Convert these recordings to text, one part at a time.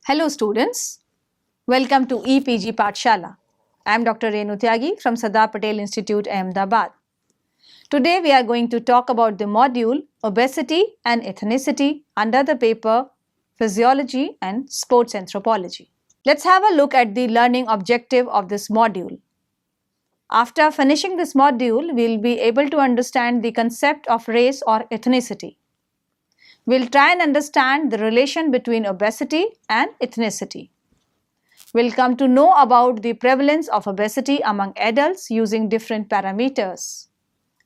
Hello students, welcome to EPG Pathshala. I am Dr. Renu Tyagi from Sardar Patel Institute, Ahmedabad. Today we are going to talk about the module Obesity and Ethnicity under the paper Physiology and Sports Anthropology. Let's have a look at the learning objective of this module. After finishing this module, we will be able to understand the concept of race or ethnicity. We'll try and understand the relation between obesity and ethnicity. We'll come to know about the prevalence of obesity among adults using different parameters.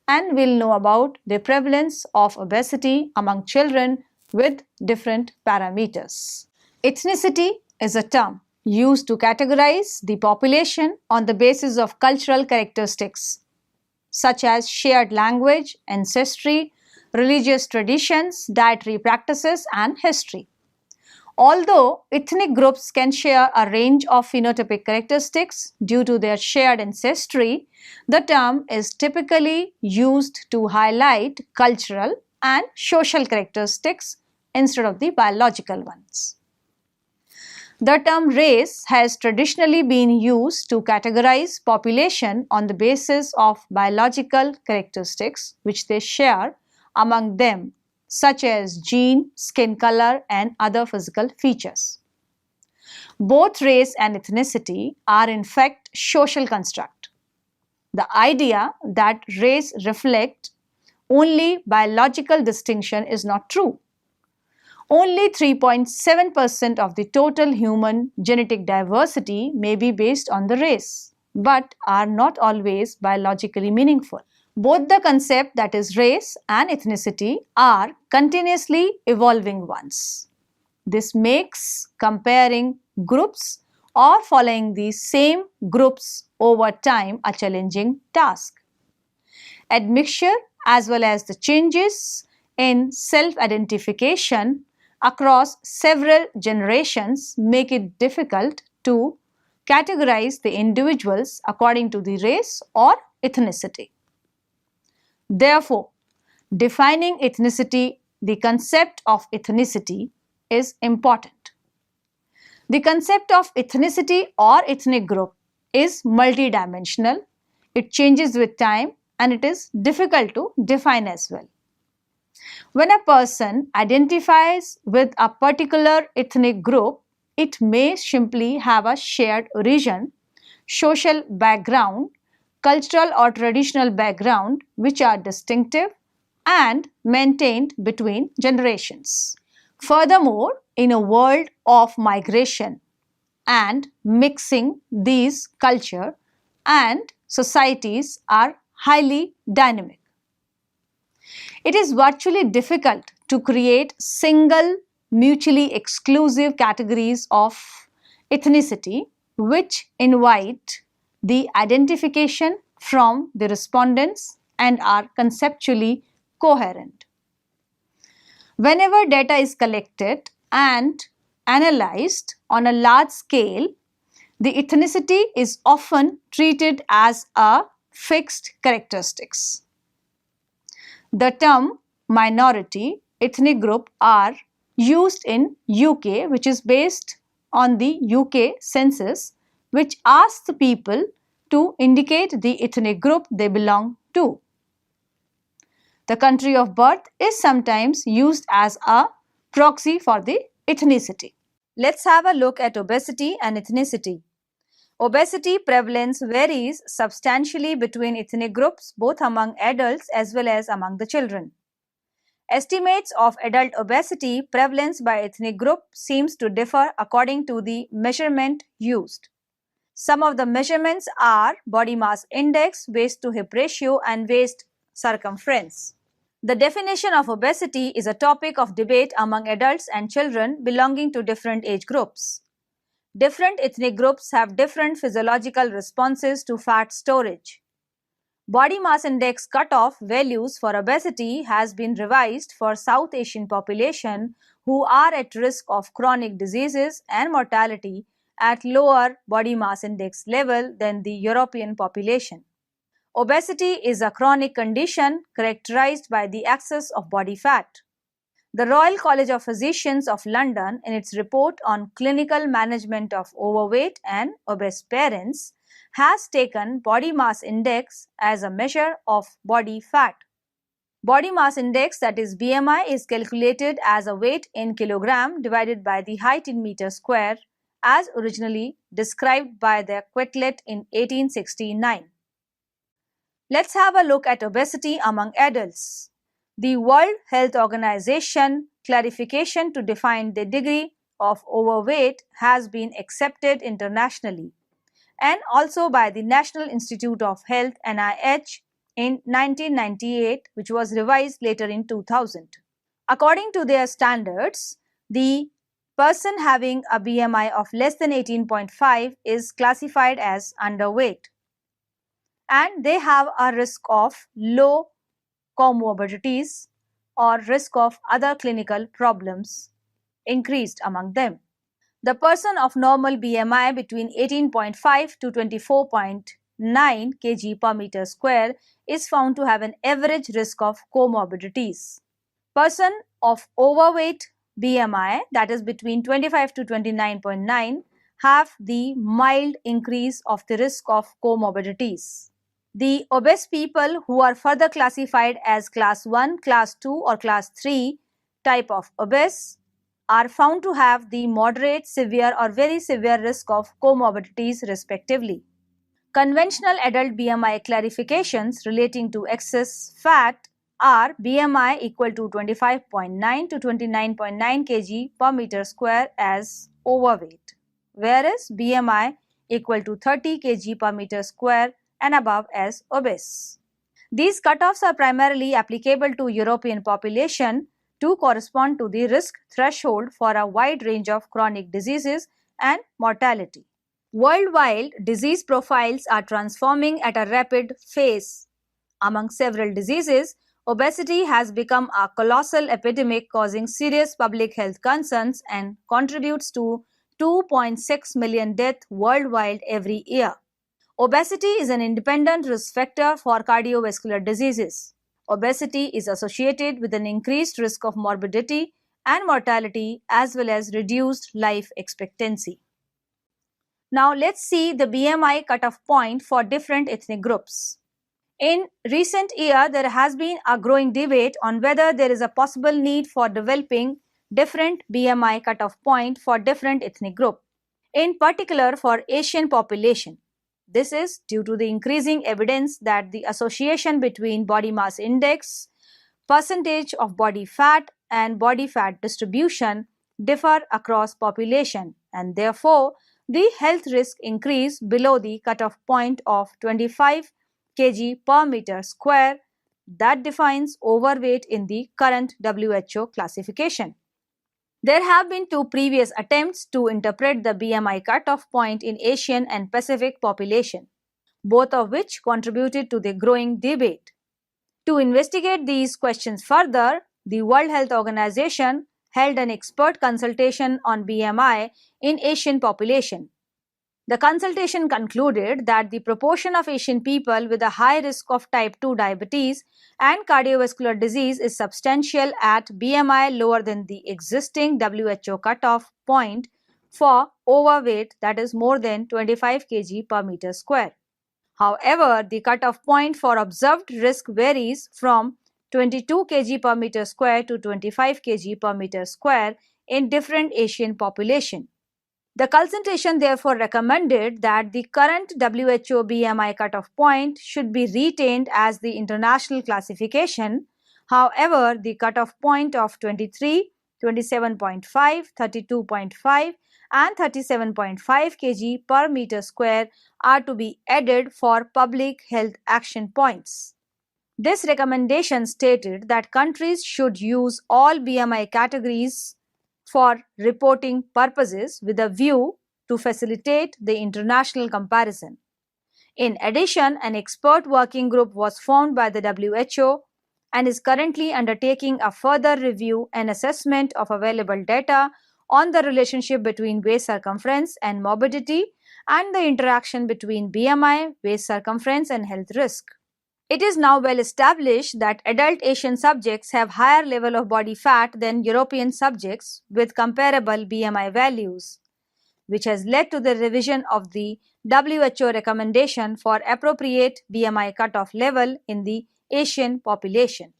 And we'll know about the prevalence of obesity among children with different parameters. Ethnicity is a term used to categorize the population on the basis of cultural characteristics such as shared language, ancestry, religious traditions, dietary practices, and history. Although ethnic groups can share a range of phenotypic characteristics due to their shared ancestry, the term is typically used to highlight cultural and social characteristics instead of the biological ones. The term race has traditionally been used to categorize population on the basis of biological characteristics which they share among them, such as gene, skin color, and other physical features. Both race and ethnicity are in fact social construct. The idea that race reflects only biological distinction is not true. Only 3.7% of the total human genetic diversity may be based on the race, but are not always biologically meaningful. Both the concept, that is race, and ethnicity are continuously evolving ones. This makes comparing groups or following the same groups over time a challenging task. Admixture as well as the changes in self-identification across several generations make it difficult to categorize the individuals according to the race or ethnicity. Therefore, defining ethnicity, the concept of ethnicity is important. The concept of ethnicity or ethnic group is multidimensional. It changes with time and it is difficult to define as well. When a person identifies with a particular ethnic group, it may simply have a shared origin, social background, cultural or traditional background which are distinctive and maintained between generations. Furthermore, in a world of migration and mixing, these culture and societies are highly dynamic. It is virtually difficult to create single mutually exclusive categories of ethnicity which invite the identification from the respondents and are conceptually coherent. Whenever data is collected and analyzed on a large scale, the ethnicity is often treated as a fixed characteristics. The term minority ethnic group are used in UK, which is based on the UK census, which asks the people to indicate the ethnic group they belong to. The country of birth is sometimes used as a proxy for the ethnicity. Let's have a look at obesity and ethnicity. Obesity prevalence varies substantially between ethnic groups, both among adults as well as among the children. Estimates of adult obesity prevalence by ethnic group seems to differ according to the measurement used. Some of the measurements are body mass index, waist to hip ratio, and waist circumference. The definition of obesity is a topic of debate among adults and children belonging to different age groups. Different ethnic groups have different physiological responses to fat storage. Body mass index cutoff values for obesity has been revised for South Asian population who are at risk of chronic diseases and mortality at lower body mass index level than the European population. Obesity is a chronic condition characterized by the excess of body fat. The Royal College of Physicians of London, in its report on clinical management of overweight and obese parents, has taken body mass index as a measure of body fat. Body mass index, that is BMI, is calculated as a weight in kilogram divided by the height in meter square as originally described by the Quetelet in 1869. Let's have a look at obesity among adults. The World Health Organization clarification to define the degree of overweight has been accepted internationally and also by the National Institute of Health NIH in 1998, which was revised later in 2000. According to their standards, the person having a BMI of less than 18.5 is classified as underweight, and they have a risk of low comorbidities or risk of other clinical problems increased among them. The person of normal BMI between 18.5 to 24.9 kg per meter square is found to have an average risk of comorbidities. Person of overweight BMI, that is between 25 to 29.9, have the mild increase of the risk of comorbidities. The obese people who are further classified as class 1, class 2 or class 3 type of obese are found to have the moderate, severe or very severe risk of comorbidities respectively. Conventional adult BMI clarifications relating to excess fat are BMI equal to 25.9 to 29.9 kg per meter square as overweight, whereas BMI equal to 30 kg per meter square and above as obese. These cutoffs are primarily applicable to European population to correspond to the risk threshold for a wide range of chronic diseases and mortality. Worldwide, disease profiles are transforming at a rapid pace. Among several diseases, obesity has become a colossal epidemic causing serious public health concerns and contributes to 2.6 million deaths worldwide every year. Obesity is an independent risk factor for cardiovascular diseases. Obesity is associated with an increased risk of morbidity and mortality as well as reduced life expectancy. Now let's see the BMI cutoff point for different ethnic groups. In recent years, there has been a growing debate on whether there is a possible need for developing different BMI cutoff point for different ethnic groups, in particular for Asian population. This is due to the increasing evidence that the association between body mass index, percentage of body fat and body fat distribution differ across population, and therefore the health risk increase below the cutoff point of 25 kg per meter square that defines overweight in the current WHO classification. There have been two previous attempts to interpret the BMI cutoff point in Asian and Pacific population, both of which contributed to the growing debate. To investigate these questions further, the World Health Organization held an expert consultation on BMI in Asian population. The consultation concluded that the proportion of Asian people with a high risk of type 2 diabetes and cardiovascular disease is substantial at BMI lower than the existing WHO cutoff point for overweight, that is more than 25 kg per meter square. However, the cutoff point for observed risk varies from 22 kg per meter square to 25 kg per meter square in different Asian population. The consultation therefore recommended that the current WHO BMI cutoff point should be retained as the international classification. However, the cutoff point of 23, 27.5, 32.5 and 37.5 kg per meter square are to be added for public health action points. This recommendation stated that countries should use all BMI categories for reporting purposes with a view to facilitate the international comparison. In addition, an expert working group was formed by the WHO and is currently undertaking a further review and assessment of available data on the relationship between waist circumference and morbidity and the interaction between BMI, waist circumference and health risk. It is now well established that adult Asian subjects have higher level of body fat than European subjects with comparable BMI values, which has led to the revision of the WHO recommendation for appropriate BMI cutoff level in the Asian population.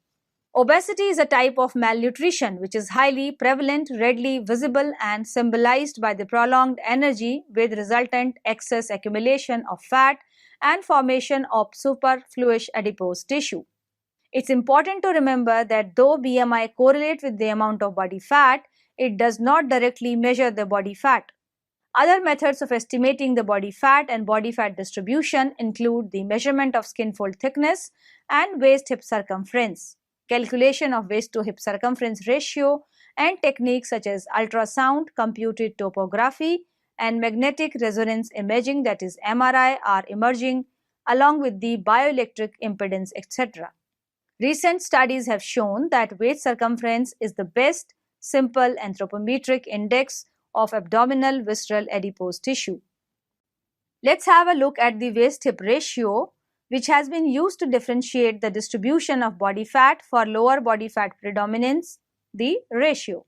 Obesity is a type of malnutrition which is highly prevalent, readily visible, and symbolized by the prolonged energy with resultant excess accumulation of fat and formation of superfluous adipose tissue. It's important to remember that though BMI correlates with the amount of body fat, it does not directly measure the body fat. Other methods of estimating the body fat and body fat distribution include the measurement of skin fold thickness and waist hip circumference, calculation of waist to hip circumference ratio, and techniques such as ultrasound, computed topography, and magnetic resonance imaging, that is MRI, are emerging along with the bioelectric impedance, etc. Recent studies have shown that waist circumference is the best simple anthropometric index of abdominal visceral adipose tissue. Let's have a look at the waist-hip ratio, which has been used to differentiate the distribution of body fat for lower body fat predominance, the ratio.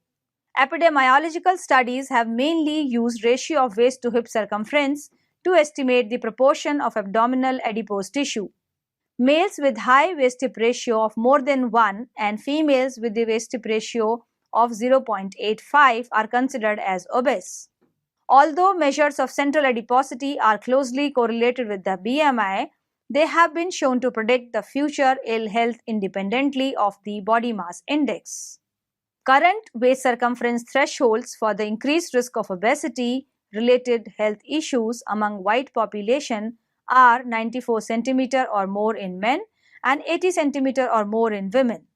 Epidemiological studies have mainly used ratio of waist to hip circumference to estimate the proportion of abdominal adipose tissue. Males with high waist-hip ratio of more than 1 and females with the waist-hip ratio of 0.85 are considered as obese. Although measures of central adiposity are closely correlated with the BMI, they have been shown to predict the future ill health independently of the body mass index. Current waist circumference thresholds for the increased risk of obesity related health issues among white population are 94 cm or more in men and 80 cm or more in women.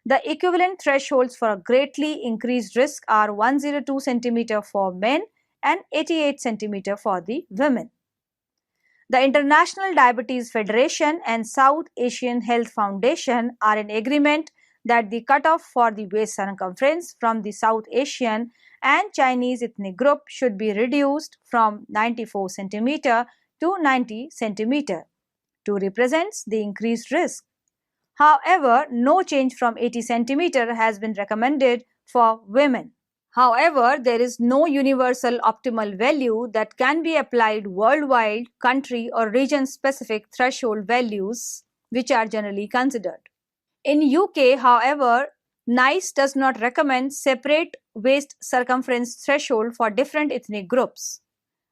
The equivalent thresholds for a greatly increased risk are 102 cm for men and 88 cm for the women. The International Diabetes Federation and South Asian Health Foundation are in agreement that the cutoff for the waist circumference from the South Asian and Chinese ethnic group should be reduced from 94 cm to 90 cm to represent the increased risk. However, no change from 80 cm has been recommended for women. However, there is no universal optimal value that can be applied worldwide, country or region specific threshold values which are generally considered. In UK, however, NICE does not recommend separate waist circumference threshold for different ethnic groups.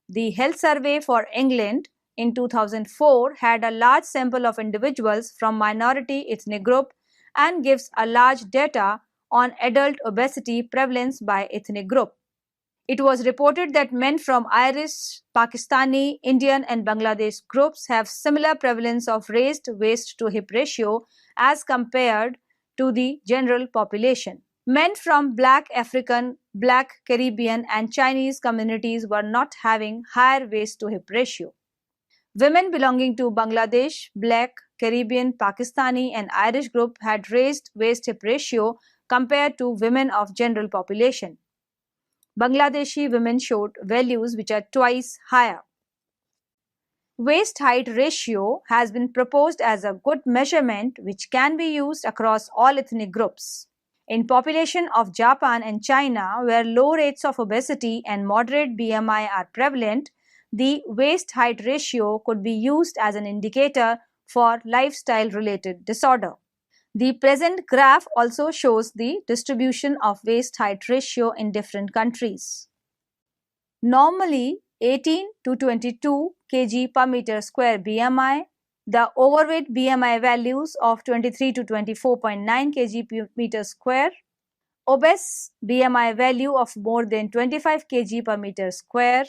The Health Survey for England in 2004 had a large sample of individuals from minority ethnic group and gives a large data on adult obesity prevalence by ethnic group. It was reported that men from Irish, Pakistani, Indian and Bangladesh groups have similar prevalence of raised waist to hip ratio as compared to the general population. Men from Black African, Black Caribbean and Chinese communities were not having higher waist to hip ratio. Women belonging to Bangladesh, Black, Caribbean, Pakistani and Irish group had raised waist-hip ratio compared to women of general population. Bangladeshi women showed values which are twice higher. Waist height ratio has been proposed as a good measurement which can be used across all ethnic groups. In population of Japan and China, where low rates of obesity and moderate BMI are prevalent, the waist height ratio could be used as an indicator for lifestyle-related disorder. The present graph also shows the distribution of waist height ratio in different countries. Normally, 18 to 22 kg per meter square BMI, the overweight BMI values of 23 to 24.9 kg per meter square, obese BMI value of more than 25 kg per meter square,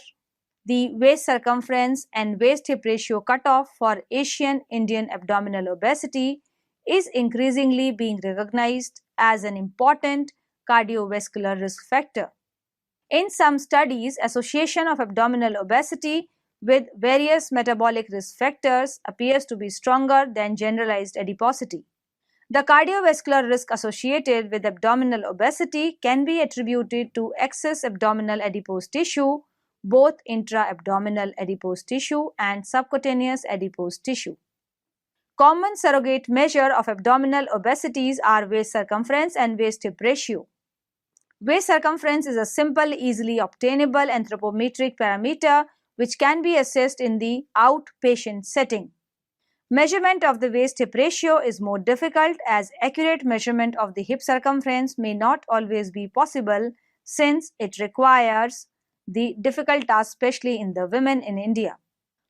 the waist circumference and waist hip ratio cutoff for Asian Indian abdominal obesity is increasingly being recognized as an important cardiovascular risk factor. In some studies, association of abdominal obesity with various metabolic risk factors appears to be stronger than generalized adiposity. The cardiovascular risk associated with abdominal obesity can be attributed to excess abdominal adipose tissue, both intra-abdominal adipose tissue and subcutaneous adipose tissue. Common surrogate measure of abdominal obesities are waist circumference and waist hip ratio. Waist circumference is a simple, easily obtainable anthropometric parameter which can be assessed in the outpatient setting. Measurement of the waist-hip ratio is more difficult as accurate measurement of the hip circumference may not always be possible since it requires the difficult task, especially in the women in India.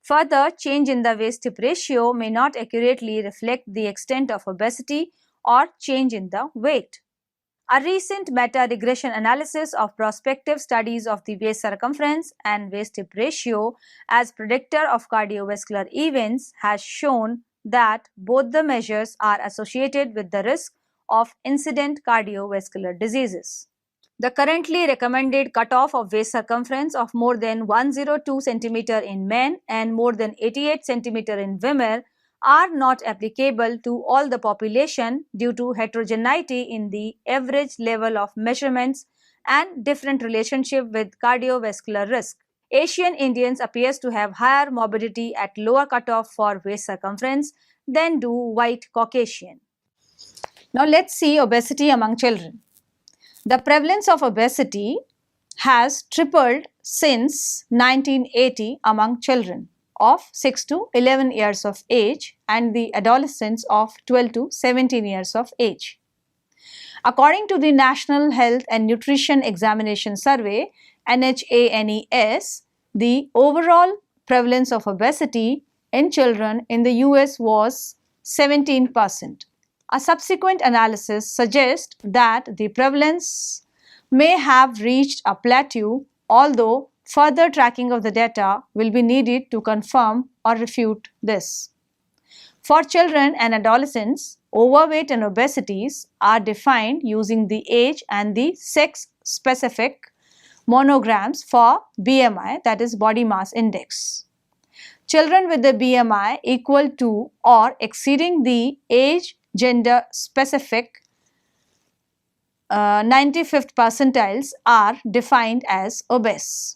Further, change in the waist-hip ratio may not accurately reflect the extent of obesity or change in the weight. A recent meta-regression analysis of prospective studies of the waist circumference and waist-hip ratio as predictor of cardiovascular events has shown that both the measures are associated with the risk of incident cardiovascular diseases. The currently recommended cutoff of waist circumference of more than 102 cm in men and more than 88 cm in women are not applicable to all the population due to heterogeneity in the average level of measurements and different relationship with cardiovascular risk. Asian Indians appears to have higher morbidity at lower cutoff for waist circumference than do white Caucasian. Now let's see obesity among children. The prevalence of obesity has tripled since 1980 among children of 6 to 11 years of age and the adolescents of 12 to 17 years of age. According to the National Health and Nutrition Examination Survey, NHANES, the overall prevalence of obesity in children in the US was 17%. A subsequent analysis suggests that the prevalence may have reached a plateau, although further tracking of the data will be needed to confirm or refute this. For children and adolescents, overweight and obesities are defined using the age and the sex-specific monograms for BMI, that is body mass index. Children with the BMI equal to or exceeding the age gender specific 95th percentiles are defined as obese.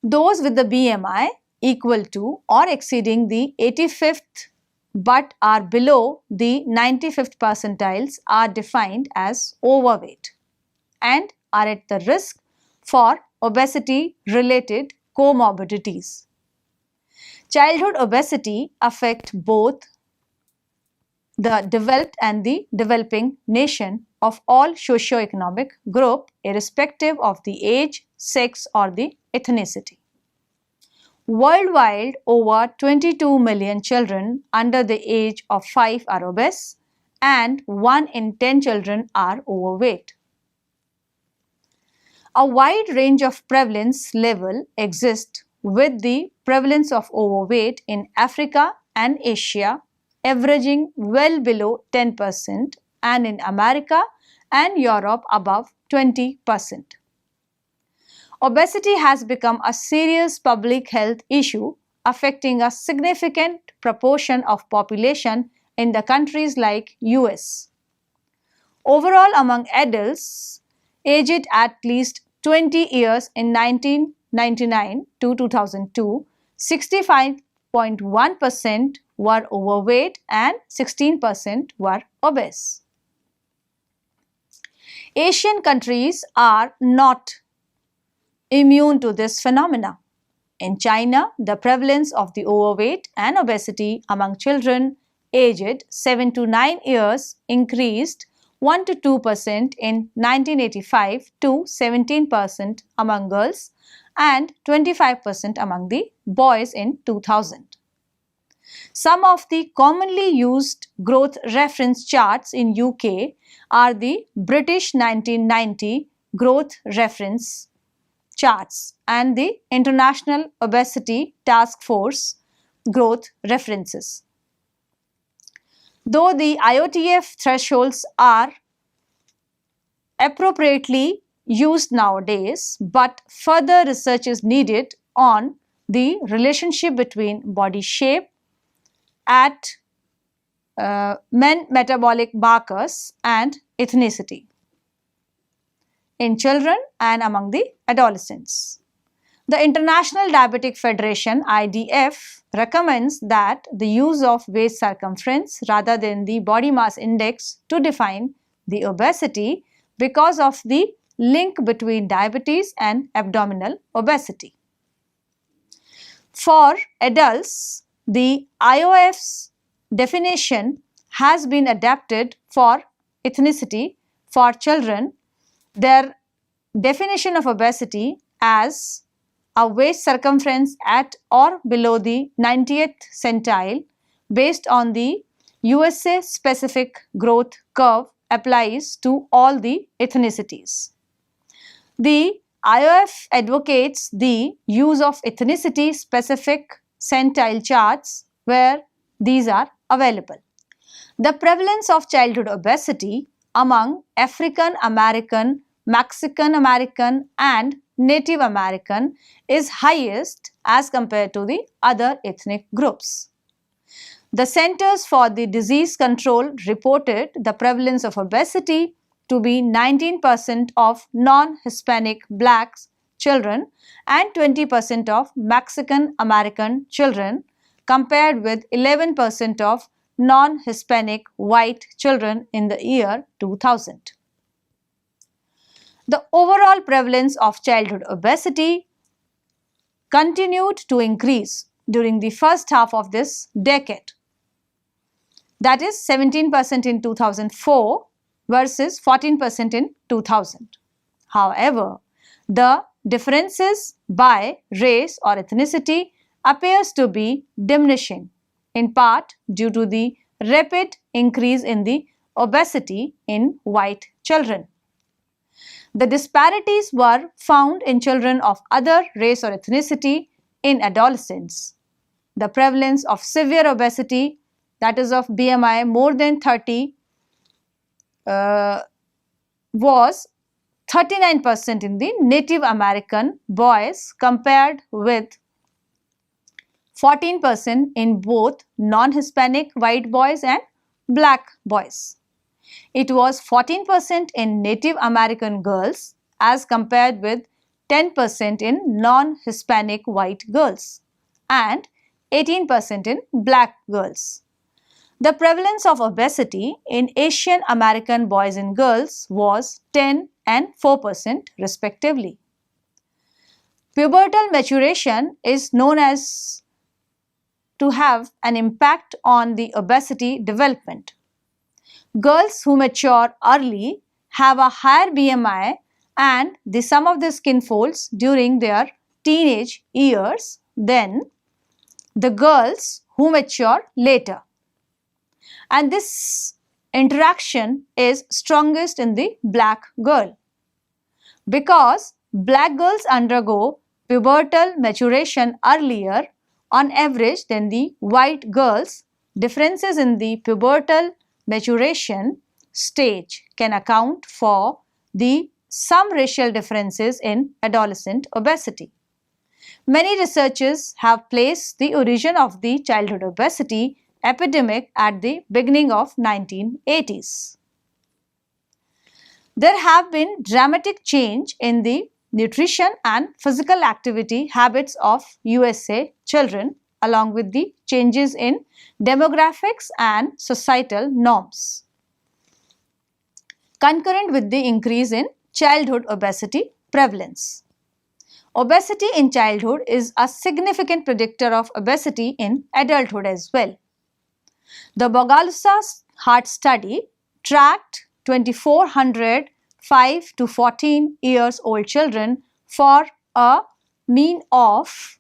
Those with the BMI equal to or exceeding the 85th but are below the 95th percentiles are defined as overweight and are at the risk for obesity related comorbidities. Childhood obesity affects both the developed and the developing nation of all socio-economic group irrespective of the age, sex or the ethnicity. Worldwide, over 22 million children under the age of 5 are obese and 1 in 10 children are overweight. A wide range of prevalence level exists with the prevalence of overweight in Africa and Asia averaging well below 10% and in America and Europe above 20%. Obesity has become a serious public health issue affecting a significant proportion of population in the countries like US. Overall, among adults aged at least 20 years in 1999 to 2002, 65.1% were overweight and 16% were obese. Asian countries are not immune to this phenomena. In China, the prevalence of the overweight and obesity among children aged 7 to 9 years increased 1 to 2% in 1985 to 17% among girls and 25% among the boys in 2000. Some of the commonly used growth reference charts in UK are the British 1990 growth reference charts and the International Obesity Task Force growth references. Though the IOTF thresholds are appropriately used nowadays, but further research is needed on the relationship between body shape at men metabolic markers and ethnicity in children and among the adolescents. The International Diabetic Federation (IDF) recommends that the use of waist circumference rather than the body mass index to define the obesity because of the link between diabetes and abdominal obesity. For adults, the IOF's definition has been adapted for ethnicity. For children, their definition of obesity as a waist circumference at or below the 90th centile based on the USA specific growth curve applies to all the ethnicities. The IOF advocates the use of ethnicity specific centile charts where these are available. The prevalence of childhood obesity among African American, Mexican American and Native American is highest as compared to the other ethnic groups. The Centers for the Disease Control reported the prevalence of obesity to be 19% of non-Hispanic blacks children and 20% of Mexican American children compared with 11% of non-Hispanic white children in the year 2000. The overall prevalence of childhood obesity continued to increase during the first half of this decade. That is 17% in 2004 versus 14% in 2000. However, the differences by race or ethnicity appears to be diminishing, in part due to the rapid increase in the obesity in white children. The disparities were found in children of other race or ethnicity in adolescence. The prevalence of severe obesity, that is of BMI more than 30, was 39% in the Native American boys compared with 14% in both non-Hispanic white boys and black boys. It was 14% in Native American girls as compared with 10% in non-Hispanic white girls and 18% in black girls. The prevalence of obesity in Asian American boys and girls was 10 and 4% respectively. Pubertal maturation is known as to have an impact on the obesity development. Girls who mature early have a higher BMI and the sum of the skin folds during their teenage years than the girls who mature later. And this interaction is strongest in the black girl. Because black girls undergo pubertal maturation earlier on average than the white girls, differences in the pubertal maturation stage can account for some racial differences in adolescent obesity. Many researchers have placed the origin of the childhood obesity epidemic at the beginning of 1980s. There have been dramatic change in the nutrition and physical activity habits of USA children along with the changes in demographics and societal norms. Concurrent with the increase in childhood obesity prevalence. Obesity in childhood is a significant predictor of obesity in adulthood as well. The Bogalusa Heart Study tracked 2,400 5 to 14 years old children for a mean of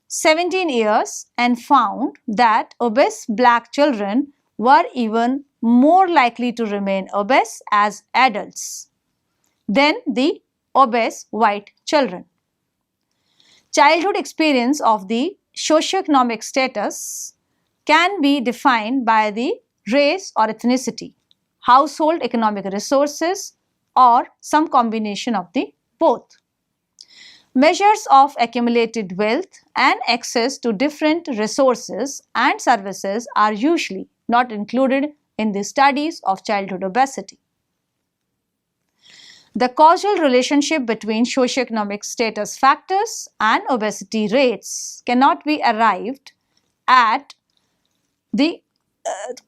17 years and found that obese black children were even more likely to remain obese as adults than the obese white children. Childhood experience of the socioeconomic status can be defined by the race or ethnicity, household economic resources, or some combination of the both. Measures of accumulated wealth and access to different resources and services are usually not included in the studies of childhood obesity. The causal relationship between socioeconomic status factors and obesity rates cannot be arrived at the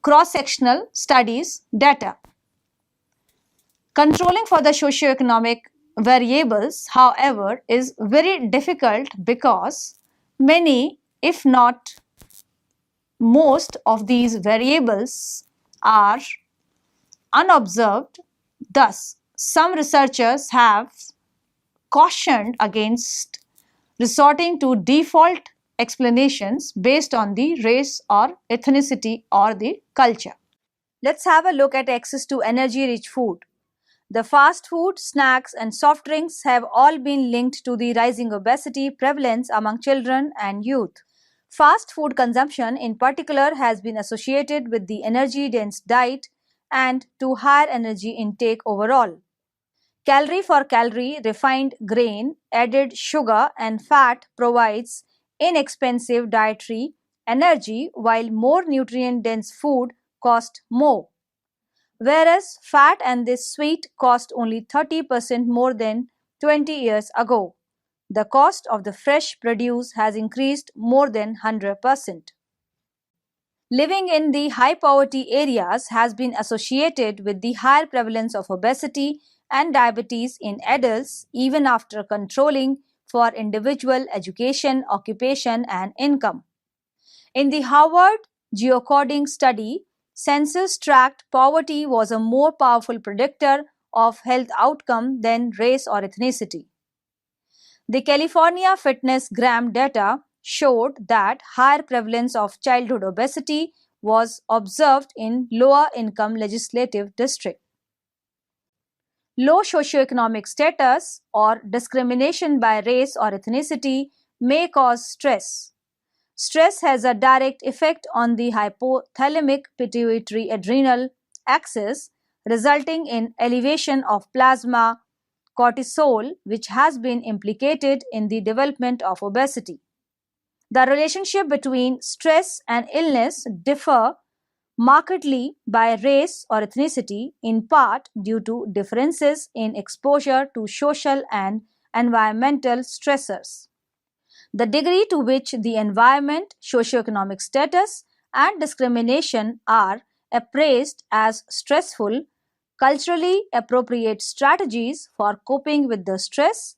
cross-sectional studies data. Controlling for the socioeconomic variables, however, is very difficult because many, if not most, of these variables are unobserved. Thus, some researchers have cautioned against resorting to default explanations based on the race or ethnicity or the culture. Let's have a look at access to energy-rich food. The fast food, snacks and soft drinks have all been linked to the rising obesity prevalence among children and youth. Fast food consumption in particular has been associated with the energy-dense diet and to higher energy intake overall. Calorie for calorie, refined grain, added sugar and fat provides inexpensive dietary energy while more nutrient-dense food cost more. Whereas fat and this sweet cost only 30% more than 20 years ago. The cost of the fresh produce has increased more than 100%. Living in the high poverty areas has been associated with the higher prevalence of obesity and diabetes in adults even after controlling for individual education, occupation and income. In the Harvard geocoding study, census-tract poverty was a more powerful predictor of health outcome than race or ethnicity. The California Fitness Gram data showed that higher prevalence of childhood obesity was observed in lower income legislative districts. Low socioeconomic status or discrimination by race or ethnicity may cause stress. Stress has a direct effect on the hypothalamic pituitary adrenal axis, resulting in elevation of plasma cortisol, which has been implicated in the development of obesity. The relationship between stress and illness differ markedly by race or ethnicity, in part due to differences in exposure to social and environmental stressors. The degree to which the environment, socioeconomic status, and discrimination are appraised as stressful, culturally appropriate strategies for coping with the stress,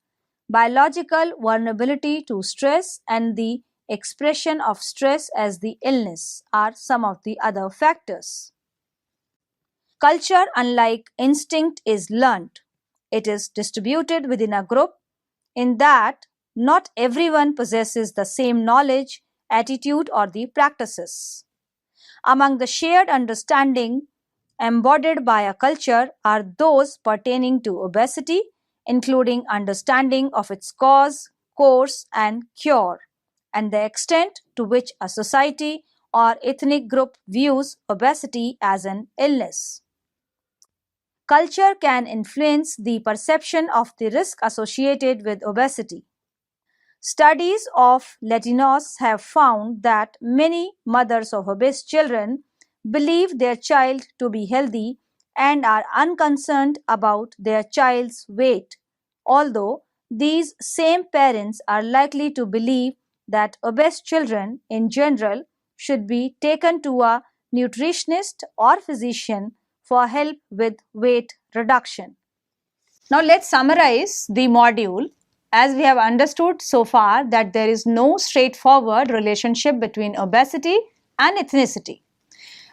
biological vulnerability to stress, and the expression of stress as the illness are some of the other factors. Culture, unlike instinct, is learnt. It is distributed within a group in that not everyone possesses the same knowledge, attitude, or the practices. Among the shared understanding embodied by a culture are those pertaining to obesity, including understanding of its cause, course, and cure, and the extent to which a society or ethnic group views obesity as an illness. Culture can influence the perception of the risk associated with obesity. Studies of Latinos have found that many mothers of obese children believe their child to be healthy and are unconcerned about their child's weight, although these same parents are likely to believe that obese children in general should be taken to a nutritionist or physician for help with weight reduction. Now let's summarize the module. As we have understood so far that there is no straightforward relationship between obesity and ethnicity.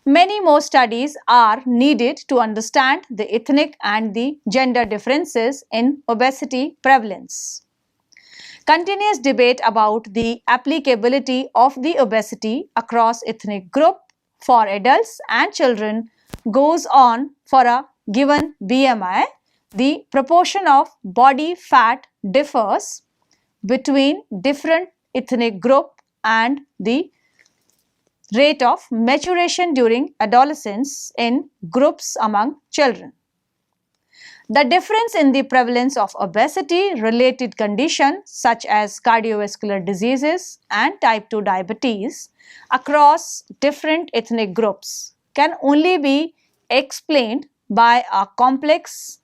Many more studies are needed to understand the ethnic and the gender differences in obesity prevalence. Continuous debate about the applicability of the obesity across ethnic group for adults and children goes on for a given BMI. The proportion of body fat differs between different ethnic group and the rate of maturation during adolescence in groups among children. The difference in the prevalence of obesity related conditions such as cardiovascular diseases and type 2 diabetes across different ethnic groups can only be explained by a complex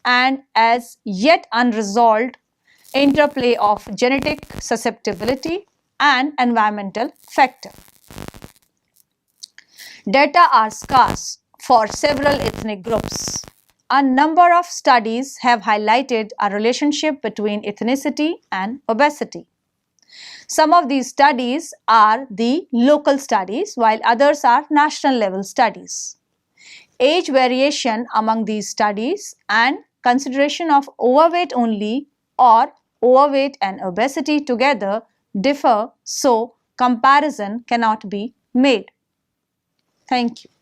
and as yet unresolved interplay of genetic susceptibility and environmental factor. Data are scarce for several ethnic groups. A number of studies have highlighted a relationship between ethnicity and obesity. Some of these studies are the local studies, while others are national level studies. Age variation among these studies and consideration of overweight only or overweight and obesity together differ, so comparison cannot be made. Thank you.